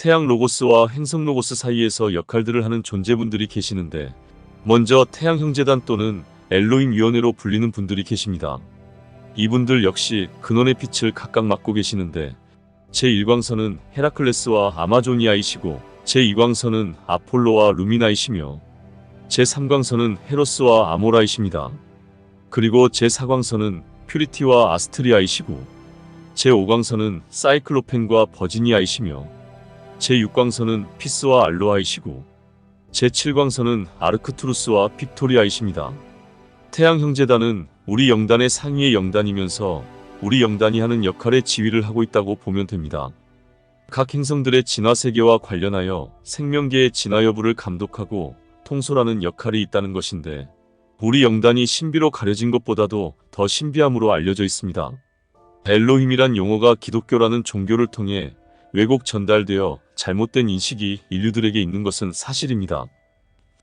태양 로고스와 행성 로고스 사이에서 역할들을 하는 존재분들이 계시는데, 먼저 태양형제단 또는 엘로힘 위원회로 불리는 분들이 계십니다. 이분들 역시 근원의 빛을 각각 맡고 계시는데, 제1광선은 헤라클레스와 아마조니아이시고, 제2광선은 아폴로와 루미나이시며, 제3광선은 헤로스와 아모라이십니다. 그리고 제4광선은 퓨리티와 아스트리아이시고, 제5광선은 사이클로펜과 버지니아이시며, 제6광선은 피스와 알로아이시고, 제7광선은 아르크투루스와 빅토리아이십니다. 태양형제단은 우리 영단의 상위의 영단이면서 우리 영단이 하는 역할의 지휘를 하고 있다고 보면 됩니다. 각 행성들의 진화 세계와 관련하여 생명계의 진화 여부를 감독하고 통솔하는 역할이 있다는 것인데, 우리 영단이 신비로 가려진 것보다도 더 신비함으로 알려져 있습니다. 엘로힘이란 용어가 기독교라는 종교를 통해 왜곡 전달되어 잘못된 인식이 인류들에게 있는 것은 사실입니다.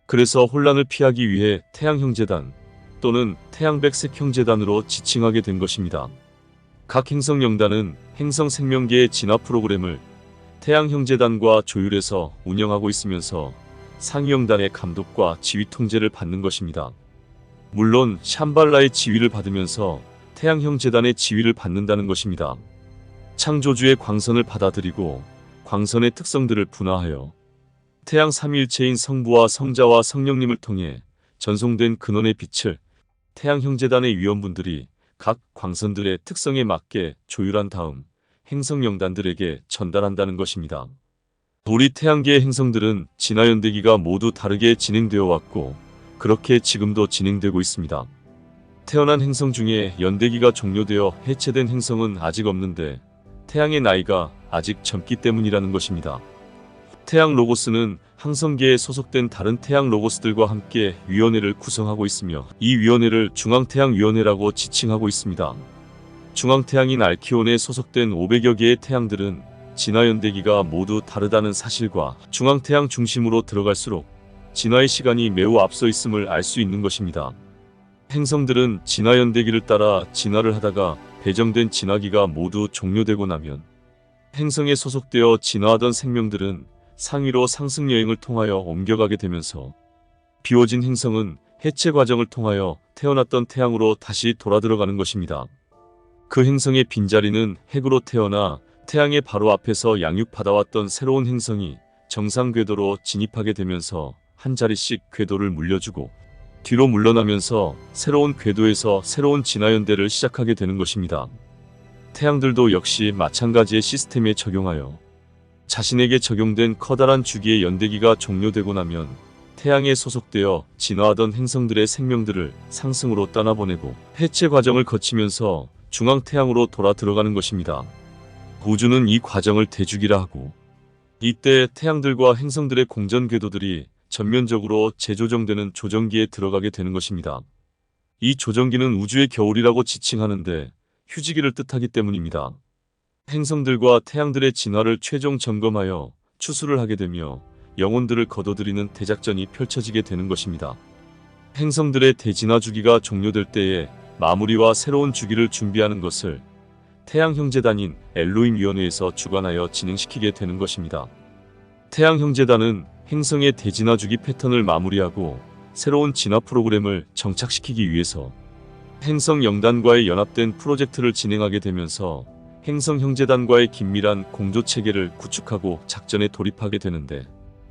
그래서 혼란을 피하기 위해 태양형제단 또는 태양백색형제단으로 지칭하게 된 것입니다. 각 행성영단은 행성 생명계의 진화 프로그램을 태양형제단과 조율해서 운영하고 있으면서 상위영단의 감독과 지휘 통제를 받는 것입니다. 물론 샴발라의 지휘를 받으면서 태양형제단의 지휘를 받는다는 것입니다. 창조주의 광선을 받아들이고 광선의 특성들을 분화하여 태양 삼위일체인 성부와 성자와 성령님을 통해 전송된 근원의 빛을 태양형제단의 위원분들이 각 광선들의 특성에 맞게 조율한 다음 행성영단들에게 전달한다는 것입니다. 우리 태양계의 행성들은 진화연대기가 모두 다르게 진행되어 왔고, 그렇게 지금도 진행되고 있습니다. 태어난 행성 중에 연대기가 종료되어 해체된 행성은 아직 없는데, 태양의 나이가 아직 젊기 때문이라는 것입니다. 태양 로고스는 항성계에 소속된 다른 태양 로고스들과 함께 위원회를 구성하고 있으며, 이 위원회를 중앙태양위원회라고 지칭하고 있습니다. 중앙태양인 알키온에 소속된 500여 개의 태양들은 진화연대기가 모두 다르다는 사실과 중앙태양 중심으로 들어갈수록 진화의 시간이 매우 앞서 있음을 알 수 있는 것입니다. 행성들은 진화연대기를 따라 진화를 하다가 배정된 진화기가 모두 종료되고 나면 행성에 소속되어 진화하던 생명들은 상위로 상승 여행을 통하여 옮겨가게 되면서 비워진 행성은 해체 과정을 통하여 태어났던 태양으로 다시 돌아들어가는 것입니다. 그 행성의 빈자리는 핵으로 태어나 태양의 바로 앞에서 양육받아왔던 새로운 행성이 정상 궤도로 진입하게 되면서 한 자리씩 궤도를 물려주고 뒤로 물러나면서 새로운 궤도에서 새로운 진화연대를 시작하게 되는 것입니다. 태양들도 역시 마찬가지의 시스템에 적용하여 자신에게 적용된 커다란 주기의 연대기가 종료되고 나면 태양에 소속되어 진화하던 행성들의 생명들을 상승으로 떠나보내고 해체 과정을 거치면서 중앙태양으로 돌아 들어가는 것입니다. 우주는 이 과정을 대주기라 하고, 이때 태양들과 행성들의 공전 궤도들이 전면적으로 재조정되는 조정기에 들어가게 되는 것입니다. 이 조정기는 우주의 겨울이라고 지칭하는데 휴지기를 뜻하기 때문입니다. 행성들과 태양들의 진화를 최종 점검하여 추수를 하게 되며 영혼들을 거둬들이는 대작전이 펼쳐지게 되는 것입니다. 행성들의 대진화 주기가 종료될 때에 마무리와 새로운 주기를 준비하는 것을 태양형제단인 엘로힘 위원회에서 주관하여 진행시키게 되는 것입니다. 태양형제단은 행성의 대진화 주기 패턴을 마무리하고 새로운 진화 프로그램을 정착시키기 위해서 행성영단과의 연합된 프로젝트를 진행하게 되면서 행성형제단과의 긴밀한 공조체계를 구축하고 작전에 돌입하게 되는데,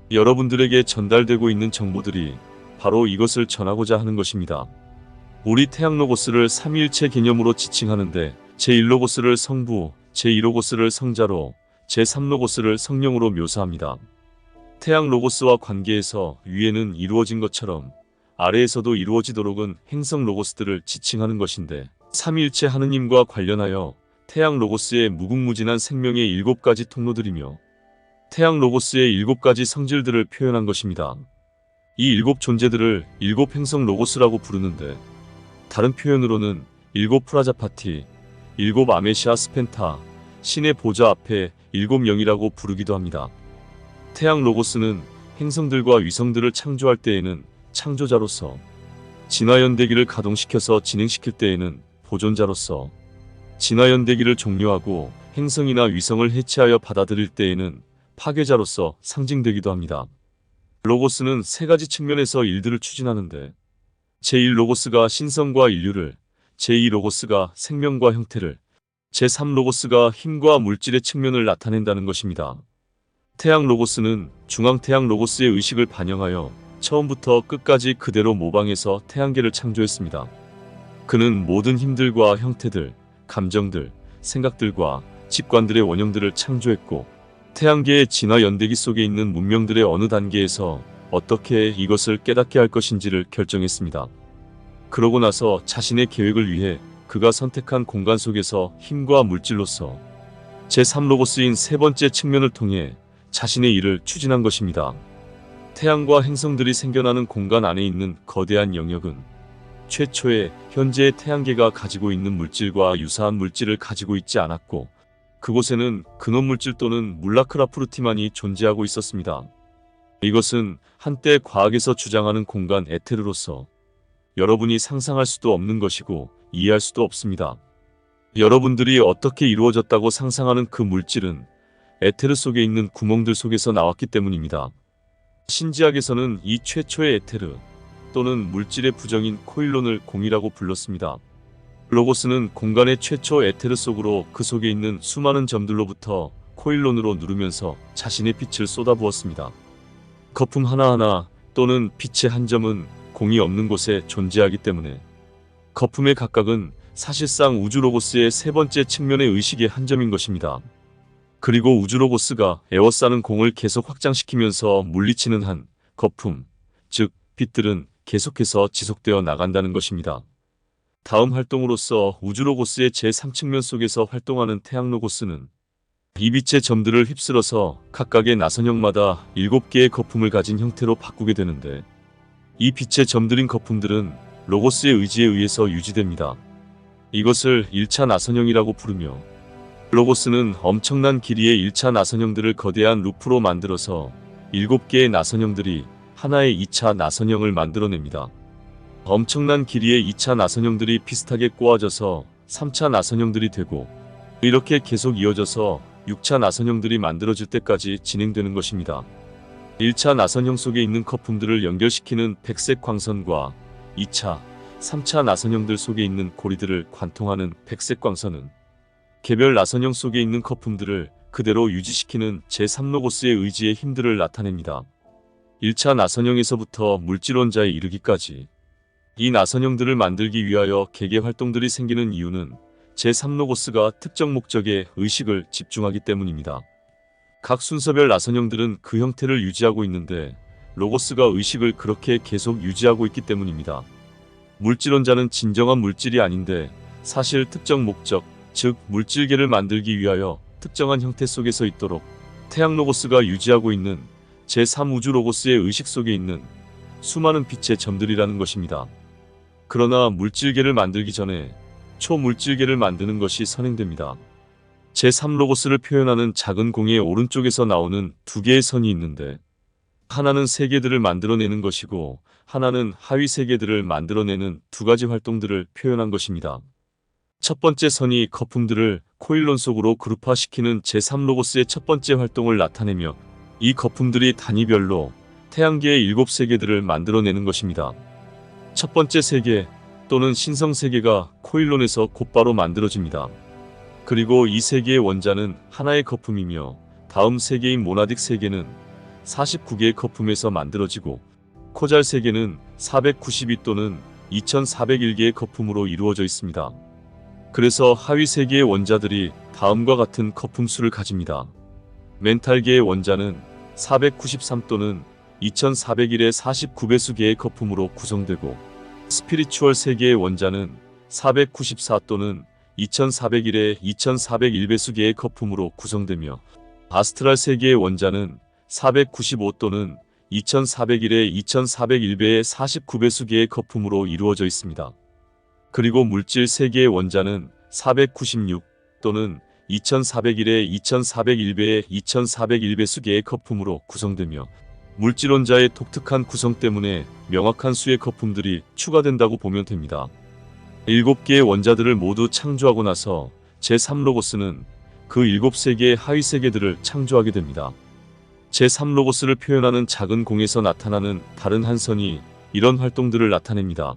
여러분들에게 전달되고 있는 정보들이 바로 이것을 전하고자 하는 것입니다. 우리 태양로고스를 삼위일체 개념으로 지칭하는데 제1로고스를 성부, 제2로고스를 성자로, 제3로고스를 성령으로 묘사합니다. 태양로고스와 관계에서 위에는 이루어진 것처럼 아래에서도 이루어지도록은 행성로고스들을 지칭하는 것인데, 삼위일체 하느님과 관련하여 태양 로고스의 무궁무진한 생명의 7가지 통로들이며 태양 로고스의 7가지 성질들을 표현한 것입니다. 이 7 존재들을 7 행성 로고스라고 부르는데, 다른 표현으로는 7 프라자파티, 7 아메시아 스펜타, 신의 보좌 앞에 7 영이라고 부르기도 합니다. 태양 로고스는 행성들과 위성들을 창조할 때에는 창조자로서, 진화연대기를 가동시켜서 진행시킬 때에는 보존자로서, 진화연대기를 종료하고 행성이나 위성을 해체하여 받아들일 때에는 파괴자로서 상징되기도 합니다. 로고스는 세 가지 측면에서 일들을 추진하는데 제1 로고스가 신성과 인류를, 제2 로고스가 생명과 형태를, 제3 로고스가 힘과 물질의 측면을 나타낸다는 것입니다. 태양 로고스는 중앙태양 로고스의 의식을 반영하여 처음부터 끝까지 그대로 모방해서 태양계를 창조했습니다. 그는 모든 힘들과 형태들, 감정들, 생각들과 직관들의 원형들을 창조했고 태양계의 진화 연대기 속에 있는 문명들의 어느 단계에서 어떻게 이것을 깨닫게 할 것인지를 결정했습니다. 그러고 나서 자신의 계획을 위해 그가 선택한 공간 속에서 힘과 물질로서 제3 로고스인 세 번째 측면을 통해 자신의 일을 추진한 것입니다. 태양과 행성들이 생겨나는 공간 안에 있는 거대한 영역은 최초의 현재의 태양계가 가지고 있는 물질과 유사한 물질을 가지고 있지 않았고 그곳에는 근원 물질 또는 물라크라프루티만이 존재하고 있었습니다. 이것은 한때 과학에서 주장하는 공간 에테르로서 여러분이 상상할 수도 없는 것이고 이해할 수도 없습니다. 여러분들이 어떻게 이루어졌다고 상상하는 그 물질은 에테르 속에 있는 구멍들 속에서 나왔기 때문입니다. 신지학에서는 이 최초의 에테르 또는 물질의 부정인 코일론을 공이라고 불렀습니다. 로고스는 공간의 최초 에테르 속으로 그 속에 있는 수많은 점들로부터 코일론으로 누르면서 자신의 빛을 쏟아부었습니다. 거품 하나하나 또는 빛의 한 점은 공이 없는 곳에 존재하기 때문에 거품의 각각은 사실상 우주 로고스의 세 번째 측면의 의식의 한 점인 것입니다. 그리고 우주 로고스가 에워싸는 공을 계속 확장시키면서 물리치는 한 거품, 즉 빛들은 계속해서 지속되어 나간다는 것입니다. 다음 활동으로서 우주 로고스의 제3측면 속에서 활동하는 태양 로고스는 이 빛의 점들을 휩쓸어서 각각의 나선형마다 7개의 거품을 가진 형태로 바꾸게 되는데 이 빛의 점들인 거품들은 로고스의 의지에 의해서 유지됩니다. 이것을 1차 나선형이라고 부르며 로고스는 엄청난 길이의 1차 나선형들을 거대한 루프로 만들어서 7개의 나선형들이 하나의 2차 나선형을 만들어냅니다. 엄청난 길이의 2차 나선형들이 비슷하게 꼬아져서 3차 나선형들이 되고 이렇게 계속 이어져서 6차 나선형들이 만들어질 때까지 진행되는 것입니다. 1차 나선형 속에 있는 거품들을 연결시키는 백색 광선과 2차, 3차 나선형들 속에 있는 고리들을 관통하는 백색 광선은 개별 나선형 속에 있는 거품들을 그대로 유지시키는 제3 로고스의 의지의 힘들을 나타냅니다. 1차 나선형에서부터 물질원자에 이르기까지 이 나선형들을 만들기 위하여 개개 활동들이 생기는 이유는 제3 로고스가 특정 목적에 의식을 집중하기 때문입니다. 각 순서별 나선형들은 그 형태를 유지하고 있는데 로고스가 의식을 그렇게 계속 유지하고 있기 때문입니다. 물질원자는 진정한 물질이 아닌데 사실 특정 목적, 즉 물질계를 만들기 위하여 특정한 형태 속에 서 있도록 태양 로고스가 유지하고 있는 제3 우주 로고스의 의식 속에 있는 수많은 빛의 점들이라는 것입니다. 그러나 물질계를 만들기 전에 초물질계를 만드는 것이 선행됩니다. 제3 로고스를 표현하는 작은 공의 오른쪽에서 나오는 두 개의 선이 있는데 하나는 세계들을 만들어내는 것이고 하나는 하위 세계들을 만들어내는 두 가지 활동들을 표현한 것입니다. 첫 번째 선이 거품들을 코일론 속으로 그룹화시키는 제3 로고스의 첫 번째 활동을 나타내며 이 거품들이 단위별로 태양계의 7세계들을 만들어내는 것입니다. 첫 번째 세계 또는 신성 세계가 코일론에서 곧바로 만들어집니다. 그리고 이 세계의 원자는 하나의 거품이며 다음 세계인 모나딕 세계는 49개의 거품에서 만들어지고 코잘 세계는 492 또는 2401개의 거품으로 이루어져 있습니다. 그래서 하위 세계의 원자들이 다음과 같은 거품 수를 가집니다. 멘탈계의 원자는 493 또는 2401의 49배수계의 거품으로 구성되고 스피리추얼 세계의 원자는 494 또는 2401의 2401배수계의 거품으로 구성되며 아스트랄 세계의 원자는 495 또는 2401의 2401배의 49배수계의 거품으로 이루어져 있습니다. 그리고 물질 세계의 원자는 496 또는 2401의 2401배의 2401배수계의 거품으로 구성되며 물질원자의 독특한 구성 때문에 명확한 수의 거품들이 추가된다고 보면 됩니다. 7개의 원자들을 모두 창조하고 나서 제3 로고스는 그 7세계의 하위 세계들을 창조하게 됩니다. 제3로고스를 표현하는 작은 공에서 나타나는 다른 한 선이 이런 활동들을 나타냅니다.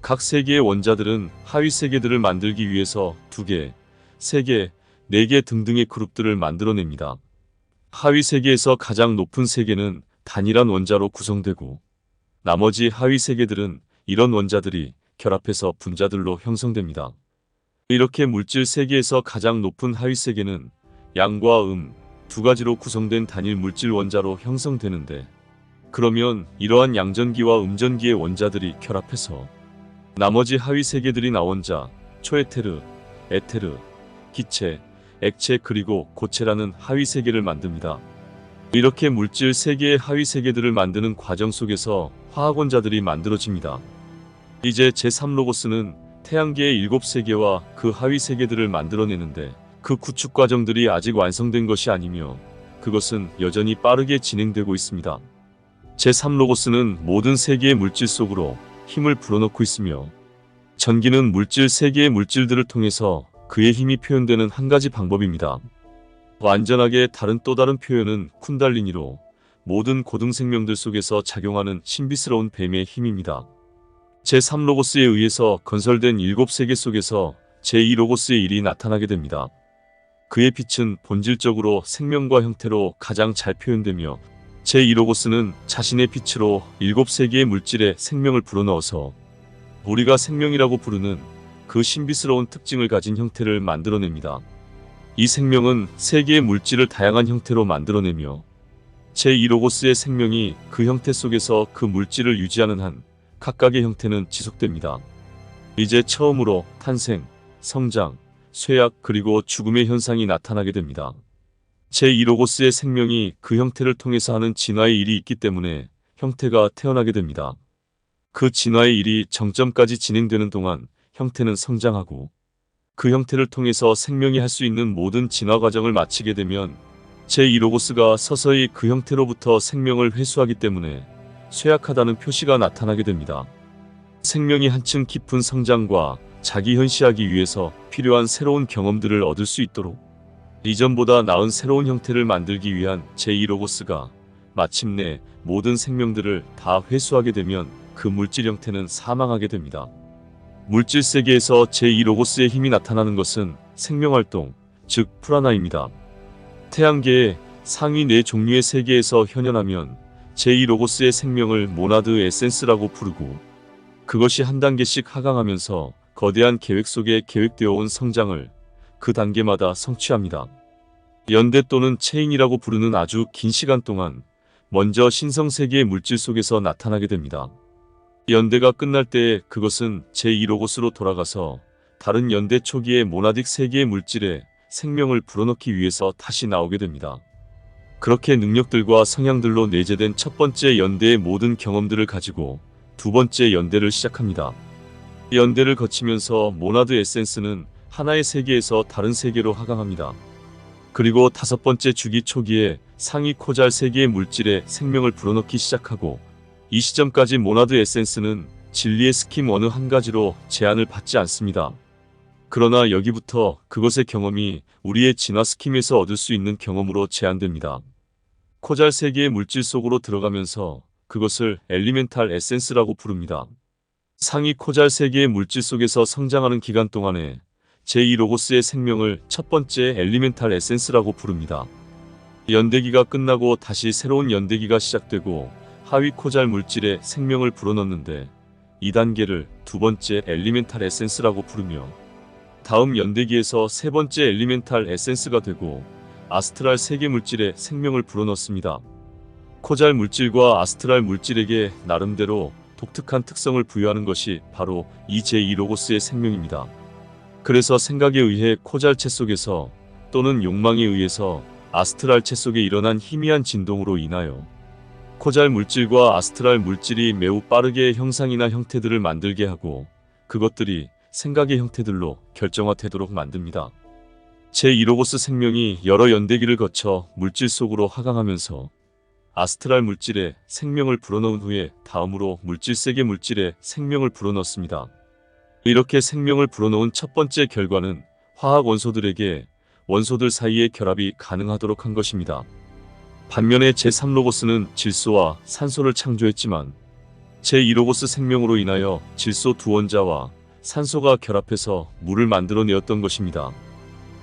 각 세계의 원자들은 하위 세계들을 만들기 위해서 2개, 3개, 4개 등등의 그룹들을 만들어냅니다. 하위 세계에서 가장 높은 세계는 단일한 원자로 구성되고 나머지 하위 세계들은 이런 원자들이 결합해서 분자들로 형성됩니다. 이렇게 물질 세계에서 가장 높은 하위 세계는 양과 2가지로 구성된 단일 물질 원자로 형성되는데, 그러면 이러한 양전기와 음전기의 원자들이 결합해서 나머지 하위 세계들이 나원자, 초에테르, 에테르, 기체, 액체 그리고 고체라는 하위 세계를 만듭니다. 이렇게 물질 세계의 하위 세계들을 만드는 과정 속에서 화학원자들이 만들어집니다. 이제 제3로고스는 태양계의 7세계와 그 하위 세계들을 만들어내는데, 그 구축 과정들이 아직 완성된 것이 아니며 그것은 여전히 빠르게 진행되고 있습니다. 제3로고스는 모든 세계의 물질 속으로 힘을 불어넣고 있으며, 전기는 물질 세계의 물질들을 통해서 그의 힘이 표현되는 한 가지 방법입니다. 완전하게 다른 또 다른 표현은 쿤달리니로 모든 고등 생명들 속에서 작용하는 신비스러운 뱀의 힘입니다. 제3로고스에 의해서 건설된 7세계 속에서 제2로고스의 일이 나타나게 됩니다. 그의 빛은 본질적으로 생명과 형태로 가장 잘 표현되며, 제2로고스는 자신의 빛으로 7세계의 물질에 생명을 불어넣어서 우리가 생명이라고 부르는 그 신비스러운 특징을 가진 형태를 만들어냅니다. 이 생명은 세계의 물질을 다양한 형태로 만들어내며, 제2로고스의 생명이 그 형태 속에서 그 물질을 유지하는 한 각각의 형태는 지속됩니다. 이제 처음으로 탄생, 성장, 쇠약 그리고 죽음의 현상이 나타나게 됩니다. 제2로고스의 생명이 그 형태를 통해서 하는 진화의 일이 있기 때문에 형태가 태어나게 됩니다. 그 진화의 일이 정점까지 진행되는 동안 형태는 성장하고, 그 형태를 통해서 생명이 할 수 있는 모든 진화 과정을 마치게 되면 제2로고스가 서서히 그 형태로부터 생명을 회수하기 때문에 쇠약하다는 표시가 나타나게 됩니다. 생명이 한층 깊은 성장과 자기 현시하기 위해서 필요한 새로운 경험들을 얻을 수 있도록 이전보다 나은 새로운 형태를 만들기 위한 제2로고스가 마침내 모든 생명들을 다 회수하게 되면 그 물질 형태는 사망하게 됩니다. 물질 세계에서 제2로고스의 힘이 나타나는 것은 생명활동, 즉 프라나입니다. 태양계의 상위 4종류의 세계에서 현현하면 제2로고스의 생명을 모나드 에센스라고 부르고, 그것이 한 단계씩 하강하면서 거대한 계획 속에 계획되어 온 성장을 그 단계마다 성취합니다. 연대 또는 체인이라고 부르는 아주 긴 시간 동안 먼저 신성세계의 물질 속에서 나타나게 됩니다. 연대가 끝날 때 그것은 제2로고스로 돌아가서 다른 연대 초기의 모나딕 세계의 물질에 생명을 불어넣기 위해서 다시 나오게 됩니다. 그렇게 능력들과 성향들로 내재된 첫 번째 연대의 모든 경험들을 가지고 두 번째 연대를 시작합니다. 연대를 거치면서 모나드 에센스는 하나의 세계에서 다른 세계로 하강합니다. 그리고 다섯 번째 주기 초기에 상위 코잘 세계의 물질에 생명을 불어넣기 시작하고, 이 시점까지 모나드 에센스는 진리의 스킴 어느 한 가지로 제한을 받지 않습니다. 그러나 여기부터 그것의 경험이 우리의 진화 스킴에서 얻을 수 있는 경험으로 제한됩니다. 코잘 세계의 물질 속으로 들어가면서 그것을 엘리멘탈 에센스라고 부릅니다. 상위 코잘 세계의 물질 속에서 성장하는 기간 동안에 제2로고스의 생명을 첫 번째 엘리멘탈 에센스라고 부릅니다. 연대기가 끝나고 다시 새로운 연대기가 시작되고 하위 코잘 물질에 생명을 불어넣는데, 이 단계를 두 번째 엘리멘탈 에센스라고 부르며, 다음 연대기에서 세 번째 엘리멘탈 에센스가 되고 아스트랄 세계 물질에 생명을 불어넣습니다. 코잘 물질과 아스트랄 물질에게 나름대로 독특한 특성을 부여하는 것이 바로 이 제2로고스의 생명입니다. 그래서 생각에 의해 코잘체 속에서 또는 욕망에 의해서 아스트랄체 속에 일어난 희미한 진동으로 인하여 코잘 물질과 아스트랄 물질이 매우 빠르게 형상이나 형태들을 만들게 하고, 그것들이 생각의 형태들로 결정화되도록 만듭니다. 제2로고스 생명이 여러 연대기를 거쳐 물질 속으로 하강하면서 아스트랄 물질에 생명을 불어넣은 후에 다음으로 물질세계 물질에 생명을 불어넣습니다. 이렇게 생명을 불어넣은 첫 번째 결과는 화학 원소들에게 원소들 사이의 결합이 가능하도록 한 것입니다. 반면에 제3로고스는 질소와 산소를 창조했지만 제2로고스 생명으로 인하여 질소 두 원자와 산소가 결합해서 물을 만들어내었던 것입니다.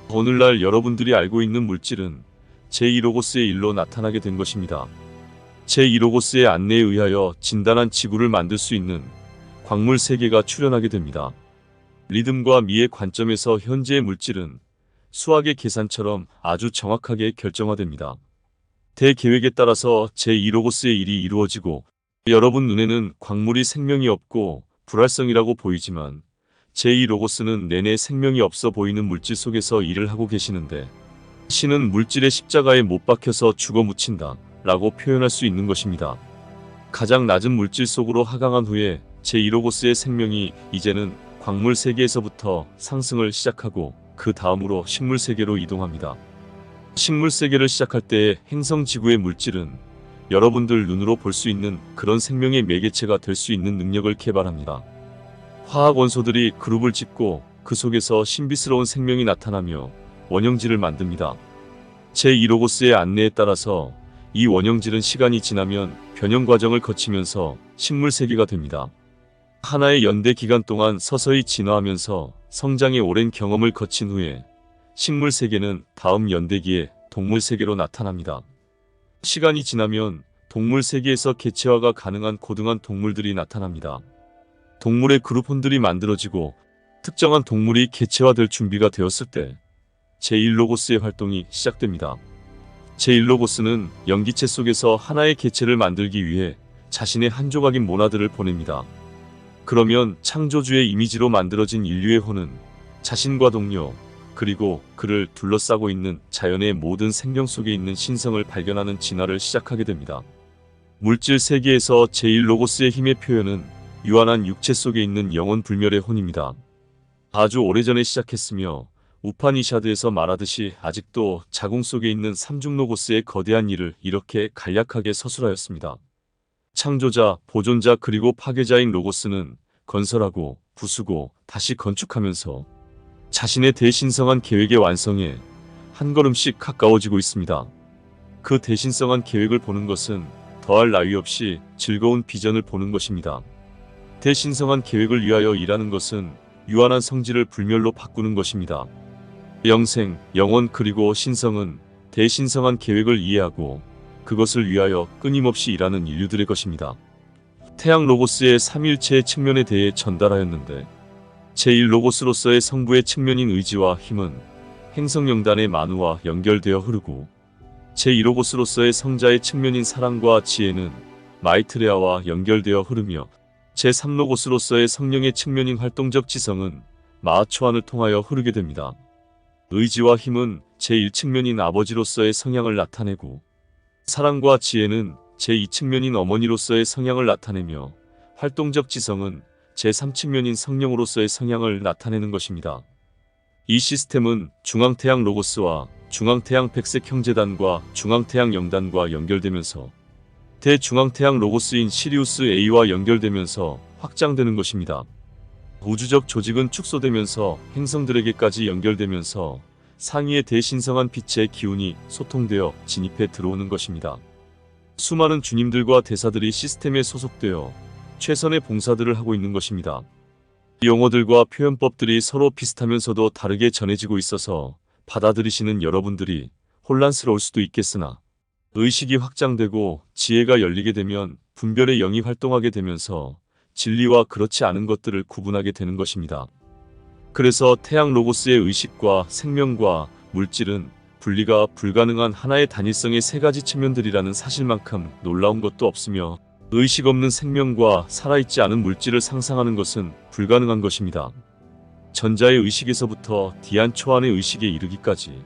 오늘날 여러분들이 알고 있는 물질은 제2로고스의 일로 나타나게 된 것입니다. 제2로고스의 안내에 의하여 진단한 지구를 만들 수 있는 광물 세계가 출현하게 됩니다. 리듬과 미의 관점에서 현재의 물질은 수학의 계산처럼 아주 정확하게 결정화됩니다. 대계획에 따라서 제2로고스의 일이 이루어지고 여러분 눈에는 광물이 생명이 없고 불활성이라고 보이지만 제2로고스는 내내 생명이 없어 보이는 물질 속에서 일을 하고 계시는데 신은 물질의 십자가에 못 박혀서 죽어 묻힌다 라고 표현할 수 있는 것입니다. 가장 낮은 물질 속으로 하강한 후에 제2로고스의 생명이 이제는 광물 세계에서부터 상승을 시작하고 그 다음으로 식물 세계로 이동합니다. 식물 세계를 시작할 때의 행성 지구의 물질은 여러분들 눈으로 볼 수 있는 그런 생명의 매개체가 될 수 있는 능력을 개발합니다. 화학 원소들이 그룹을 짓고 그 속에서 신비스러운 생명이 나타나며 원형질을 만듭니다. 제2로고스의 안내에 따라서 이 원형질은 시간이 지나면 변형 과정을 거치면서 식물 세계가 됩니다. 하나의 연대 기간 동안 서서히 진화하면서 성장의 오랜 경험을 거친 후에 식물 세계는 다음 연대기에 동물 세계로 나타납니다. 시간이 지나면 동물 세계에서 개체화가 가능한 고등한 동물들이 나타납니다. 동물의 그룹혼들이 만들어지고 특정한 동물이 개체화될 준비가 되었을 때 제1로고스의 활동이 시작됩니다. 제1로고스는 연기체 속에서 하나의 개체를 만들기 위해 자신의 한 조각인 모나드를 보냅니다. 그러면 창조주의 이미지로 만들어진 인류의 혼은 자신과 동료 그리고 그를 둘러싸고 있는 자연의 모든 생명 속에 있는 신성을 발견하는 진화를 시작하게 됩니다. 물질 세계에서 제1로고스의 힘의 표현은 유한한 육체 속에 있는 영원 불멸의 혼입니다. 아주 오래전에 시작했으며 우파니샤드에서 말하듯이 아직도 자궁 속에 있는 삼중로고스의 거대한 일을 이렇게 간략하게 서술하였습니다. 창조자, 보존자 그리고 파괴자인 로고스는 건설하고 부수고 다시 건축하면서 자신의 대신성한 계획의 완성에 한 걸음씩 가까워지고 있습니다. 그 대신성한 계획을 보는 것은 더할 나위 없이 즐거운 비전을 보는 것입니다. 대신성한 계획을 위하여 일하는 것은 유한한 성질을 불멸로 바꾸는 것입니다. 영생, 영원 그리고 신성은 대신성한 계획을 이해하고 그것을 위하여 끊임없이 일하는 인류들의 것입니다. 태양 로고스의 삼위일체의 측면에 대해 전달하였는데 제1로고스로서의 성부의 측면인 의지와 힘은 행성영단의 만우와 연결되어 흐르고 제2로고스로서의 성자의 측면인 사랑과 지혜는 마이트레아와 연결되어 흐르며 제3로고스로서의 성령의 측면인 활동적 지성은 마하초안을 통하여 흐르게 됩니다. 의지와 힘은 제1측면인 아버지로서의 성향을 나타내고 사랑과 지혜는 제2측면인 어머니로서의 성향을 나타내며 활동적 지성은 제3측면인 성령으로서의 성향을 나타내는 것입니다. 이 시스템은 중앙태양 로고스와 중앙태양 백색 형제단과 중앙태양 영단과 연결되면서 대중앙태양 로고스인 시리우스 A와 연결되면서 확장되는 것입니다. 우주적 조직은 축소되면서 행성들에게까지 연결되면서 상위의 대신성한 빛의 기운이 소통되어 진입해 들어오는 것입니다. 수많은 주님들과 대사들이 시스템에 소속되어 최선의 봉사들을 하고 있는 것입니다. 용어들과 표현법들이 서로 비슷하면서도 다르게 전해지고 있어서 받아들이시는 여러분들이 혼란스러울 수도 있겠으나 의식이 확장되고 지혜가 열리게 되면 분별의 영이 활동하게 되면서 진리와 그렇지 않은 것들을 구분하게 되는 것입니다. 그래서 태양 로고스의 의식과 생명과 물질은 분리가 불가능한 하나의 단일성의 세 가지 측면들이라는 사실만큼 놀라운 것도 없으며 의식 없는 생명과 살아있지 않은 물질을 상상하는 것은 불가능한 것입니다. 전자의 의식에서부터 디안 초안의 의식에 이르기까지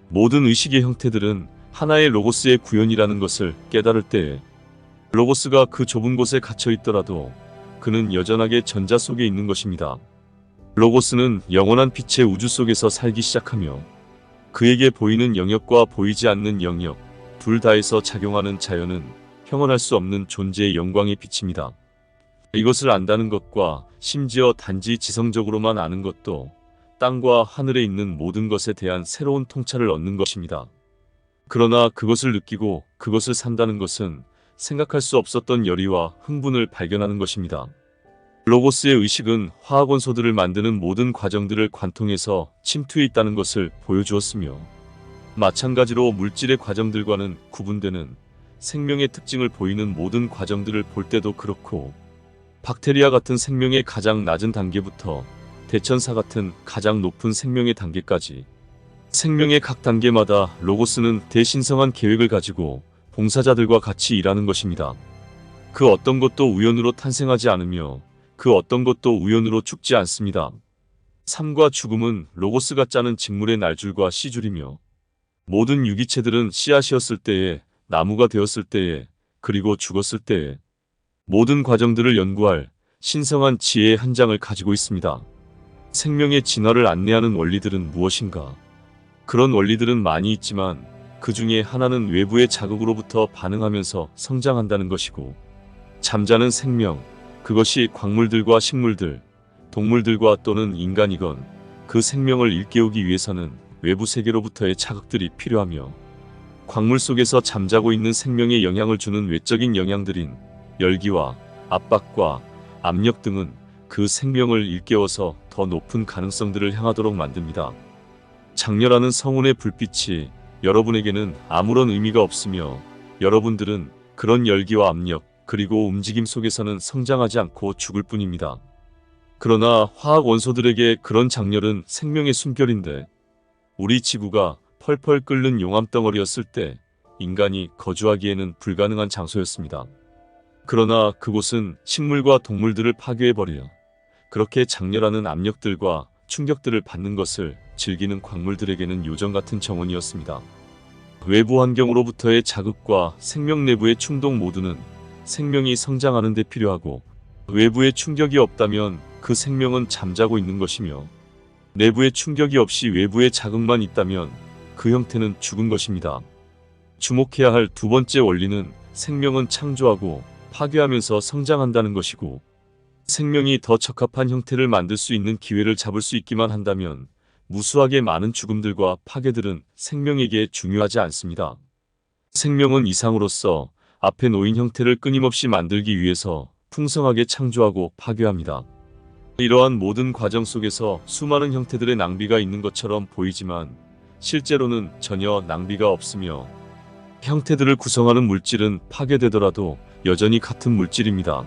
모든 의식의 형태들은 하나의 로고스의 구현이라는 것을 깨달을 때에 로고스가 그 좁은 곳에 갇혀 있더라도 그는 여전하게 전자 속에 있는 것입니다. 로고스는 영원한 빛의 우주 속에서 살기 시작하며 그에게 보이는 영역과 보이지 않는 영역 둘 다에서 작용하는 자연은 형언할 수 없는 존재의 영광의 빛입니다. 이것을 안다는 것과 심지어 단지 지성적으로만 아는 것도 땅과 하늘에 있는 모든 것에 대한 새로운 통찰을 얻는 것입니다. 그러나 그것을 느끼고 그것을 산다는 것은 생각할 수 없었던 열의와 흥분을 발견하는 것입니다. 로고스의 의식은 화학 원소들을 만드는 모든 과정들을 관통해서 침투해 있다는 것을 보여주었으며, 마찬가지로 물질의 과정들과는 구분되는 생명의 특징을 보이는 모든 과정들을 볼 때도 그렇고, 박테리아 같은 생명의 가장 낮은 단계부터 대천사 같은 가장 높은 생명의 단계까지 생명의 각 단계마다 로고스는 대신성한 계획을 가지고 봉사자들과 같이 일하는 것입니다. 그 어떤 것도 우연으로 탄생하지 않으며 그 어떤 것도 우연으로 죽지 않습니다. 삶과 죽음은 로고스가 짜는 직물의 날줄과 씨줄이며, 모든 유기체들은 씨앗이었을 때에, 나무가 되었을 때에, 그리고 죽었을 때에 모든 과정들을 연구할 신성한 지혜의 한 장을 가지고 있습니다. 생명의 진화를 안내하는 원리들은 무엇인가? 그런 원리들은 많이 있지만 그 중에 하나는 외부의 자극으로부터 반응하면서 성장한다는 것이고, 잠자는 생명, 그것이 광물들과 식물들, 동물들과 또는 인간이건 그 생명을 일깨우기 위해서는 외부 세계로부터의 자극들이 필요하며, 광물 속에서 잠자고 있는 생명에 영향을 주는 외적인 영향들인 열기와 압박과 압력 등은 그 생명을 일깨워서 더 높은 가능성들을 향하도록 만듭니다. 장렬하는 성운의 불빛이 여러분에게는 아무런 의미가 없으며, 여러분들은 그런 열기와 압력 그리고 움직임 속에서는 성장하지 않고 죽을 뿐입니다. 그러나 화학 원소들에게 그런 장렬은 생명의 숨결인데, 우리 지구가 펄펄 끓는 용암덩어리였을 때 인간이 거주하기에는 불가능한 장소였습니다. 그러나 그곳은 식물과 동물들을 파괴해버려 그렇게 장렬하는 압력들과 충격들을 받는 것을 즐기는 광물들에게는 요정같은 정원이었습니다. 외부 환경으로부터의 자극과 생명 내부의 충동 모두는 생명이 성장하는 데 필요하고, 외부의 충격이 없다면 그 생명은 잠자고 있는 것이며, 내부의 충격이 없이 외부의 자극만 있다면 그 형태는 죽은 것입니다. 주목해야 할 두 번째 원리는 생명은 창조하고 파괴하면서 성장한다는 것이고, 생명이 더 적합한 형태를 만들 수 있는 기회를 잡을 수 있기만 한다면 무수하게 많은 죽음들과 파괴들은 생명에게 중요하지 않습니다. 생명은 이상으로서 앞에 놓인 형태를 끊임없이 만들기 위해서 풍성하게 창조하고 파괴합니다. 이러한 모든 과정 속에서 수많은 형태들의 낭비가 있는 것처럼 보이지만 실제로는 전혀 낭비가 없으며, 형태들을 구성하는 물질은 파괴되더라도 여전히 같은 물질입니다.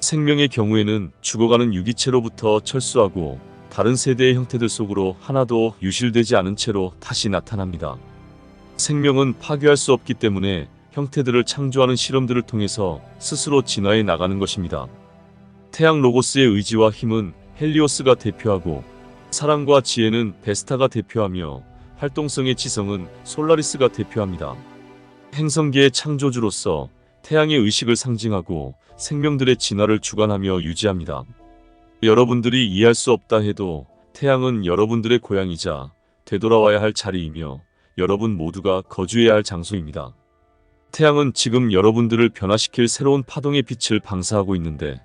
생명의 경우에는 죽어가는 유기체로부터 철수하고 다른 세대의 형태들 속으로 하나도 유실되지 않은 채로 다시 나타납니다. 생명은 파괴할 수 없기 때문에 형태들을 창조하는 실험들을 통해서 스스로 진화해 나가는 것입니다. 태양 로고스의 의지와 힘은 헬리오스가 대표하고, 사랑과 지혜는 베스타가 대표하며, 활동성의 지성은 솔라리스가 대표합니다. 행성계의 창조주로서 태양의 의식을 상징하고 생명들의 진화를 주관하며 유지합니다. 여러분들이 이해할 수 없다 해도 태양은 여러분들의 고향이자 되돌아와야 할 자리이며 여러분 모두가 거주해야 할 장소입니다. 태양은 지금 여러분들을 변화시킬 새로운 파동의 빛을 방사하고 있는데,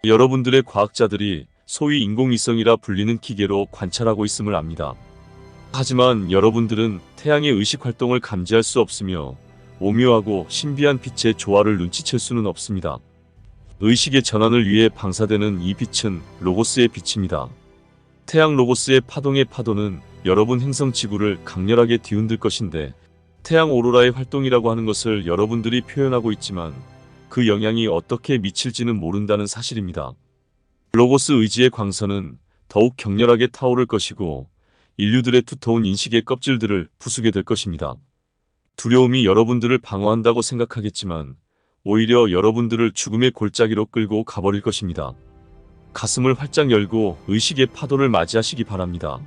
여러분들의 과학자들이 소위 인공위성이라 불리는 기계로 관찰하고 있음을 압니다. 하지만 여러분들은 태양의 의식 활동을 감지할 수 없으며 오묘하고 신비한 빛의 조화를 눈치챌 수는 없습니다. 의식의 전환을 위해 방사되는 이 빛은 로고스의 빛입니다. 태양 로고스의 파동의 파도는 여러분 행성 지구를 강렬하게 뒤흔들 것인데, 태양 오로라의 활동이라고 하는 것을 여러분들이 표현하고 있지만 그 영향이 어떻게 미칠지는 모른다는 사실입니다. 로고스 의지의 광선은 더욱 격렬하게 타오를 것이고, 인류들의 두터운 인식의 껍질들을 부수게 될 것입니다. 두려움이 여러분들을 방어한다고 생각하겠지만 오히려 여러분들을 죽음의 골짜기로 끌고 가버릴 것입니다. 가슴을 활짝 열고 의식의 파도를 맞이하시기 바랍니다.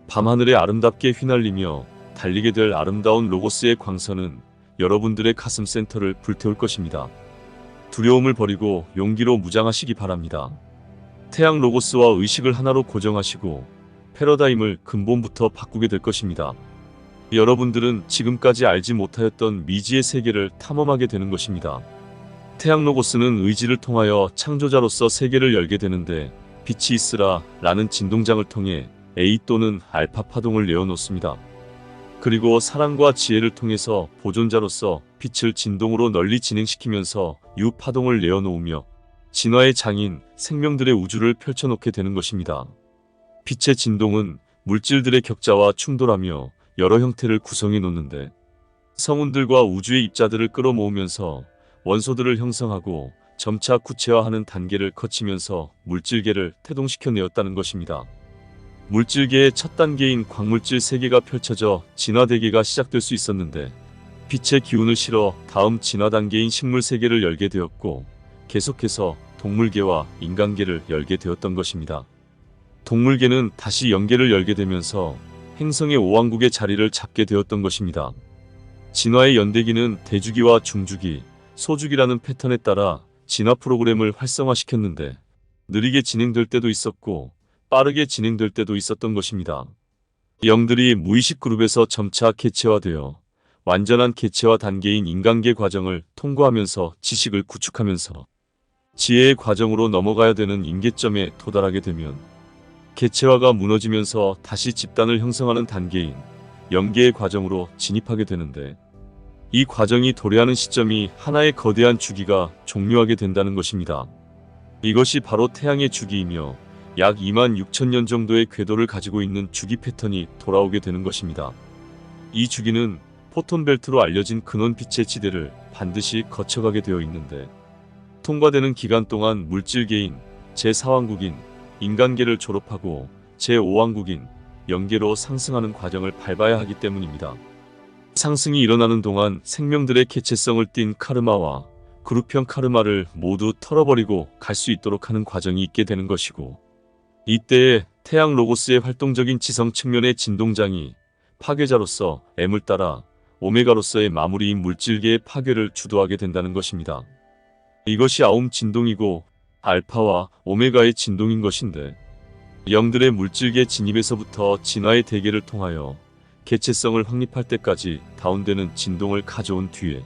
밤하늘에 아름답게 휘날리며 달리게 될 아름다운 로고스의 광선은 여러분들의 가슴 센터를 불태울 것입니다. 두려움을 버리고 용기로 무장하시기 바랍니다. 태양 로고스와 의식을 하나로 고정하시고 패러다임을 근본부터 바꾸게 될 것입니다. 여러분들은 지금까지 알지 못하였던 미지의 세계를 탐험하게 되는 것입니다. 태양 로고스는 의지를 통하여 창조자로서 세계를 열게 되는데, 빛이 있으라 라는 진동장을 통해 A 또는 알파 파동을 내어놓습니다. 그리고 사랑과 지혜를 통해서 보존자로서 빛을 진동으로 널리 진행시키면서 유파동을 내어놓으며 진화의 장인, 생명들의 우주를 펼쳐놓게 되는 것입니다. 빛의 진동은 물질들의 격자와 충돌하며 여러 형태를 구성해 놓는데 성운들과 우주의 입자들을 끌어모으면서 원소들을 형성하고 점차 구체화하는 단계를 거치면서 물질계를 태동시켜 내었다는 것입니다. 물질계의 첫 단계인 광물질 세계가 펼쳐져 진화대계가 시작될 수 있었는데 빛의 기운을 실어 다음 진화 단계인 식물 세계를 열게 되었고 계속해서 동물계와 인간계를 열게 되었던 것입니다. 동물계는 다시 영계를 열게 되면서 행성의 오왕국의 자리를 잡게 되었던 것입니다. 진화의 연대기는 대주기와 중주기, 소주기라는 패턴에 따라 진화 프로그램을 활성화시켰는데 느리게 진행될 때도 있었고 빠르게 진행될 때도 있었던 것입니다. 영들이 무의식 그룹에서 점차 개체화되어 완전한 개체화 단계인 인간계 과정을 통과하면서 지식을 구축하면서 지혜의 과정으로 넘어가야 되는 임계점에 도달하게 되면 개체화가 무너지면서 다시 집단을 형성하는 단계인 영계의 과정으로 진입하게 되는데 이 과정이 도래하는 시점이 하나의 거대한 주기가 종료하게 된다는 것입니다. 이것이 바로 태양의 주기이며 약 26,000년 정도의 궤도를 가지고 있는 주기 패턴이 돌아오게 되는 것입니다. 이 주기는 포톤벨트로 알려진 근원빛의 지대를 반드시 거쳐가게 되어 있는데 통과되는 기간 동안 물질계인 제4왕국인 인간계를 졸업하고 제5왕국인 영계로 상승하는 과정을 밟아야 하기 때문입니다. 상승이 일어나는 동안 생명들의 개체성을 띤 카르마와 그룹형 카르마를 모두 털어버리고 갈 수 있도록 하는 과정이 있게 되는 것이고 이때에 태양 로고스의 활동적인 지성 측면의 진동장이 파괴자로서 M을 따라 오메가로서의 마무리인 물질계의 파괴를 주도하게 된다는 것입니다. 이것이 아움 진동이고 알파와 오메가의 진동인 것인데 영들의 물질계 진입에서부터 진화의 대계를 통하여 개체성을 확립할 때까지 다운되는 진동을 가져온 뒤에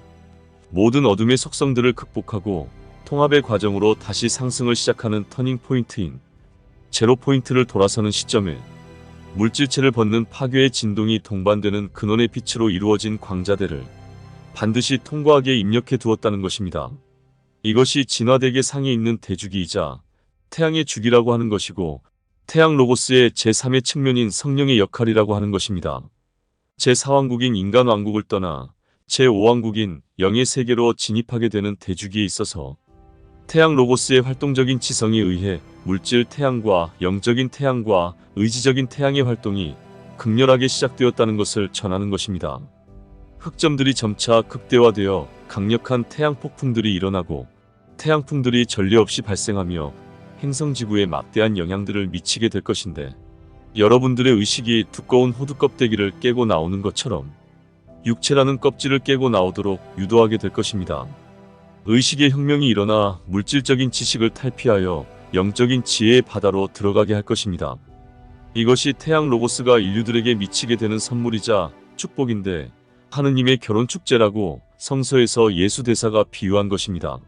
모든 어둠의 속성들을 극복하고 통합의 과정으로 다시 상승을 시작하는 터닝 포인트인 제로 포인트를 돌아서는 시점에 물질체를 벗는 파괴의 진동이 동반되는 근원의 빛으로 이루어진 광자대를 반드시 통과하게 입력해 두었다는 것입니다. 이것이 진화대계 상에 있는 대주기이자 태양의 주기라고 하는 것이고 태양 로고스의 제3의 측면인 성령의 역할이라고 하는 것입니다. 제4왕국인 인간왕국을 떠나 제5왕국인 영의 세계로 진입하게 되는 대주기에 있어서 태양 로고스의 활동적인 지성에 의해 물질 태양과 영적인 태양과 의지적인 태양의 활동이 극렬하게 시작되었다는 것을 전하는 것입니다. 흑점들이 점차 극대화되어 강력한 태양 폭풍들이 일어나고 태양풍들이 전례 없이 발생하며 행성지구에 막대한 영향들을 미치게 될 것인데 여러분들의 의식이 두꺼운 호두 껍데기를 깨고 나오는 것처럼 육체라는 껍질을 깨고 나오도록 유도하게 될 것입니다. 의식의 혁명이 일어나 물질적인 지식을 탈피하여 영적인 지혜의 바다로 들어가게 할 것입니다. 이것이 태양 로고스가 인류들에게 미치게 되는 선물이자 축복인데 하느님의 결혼 축제라고 성서에서 예수 대사가 비유한 것입니다.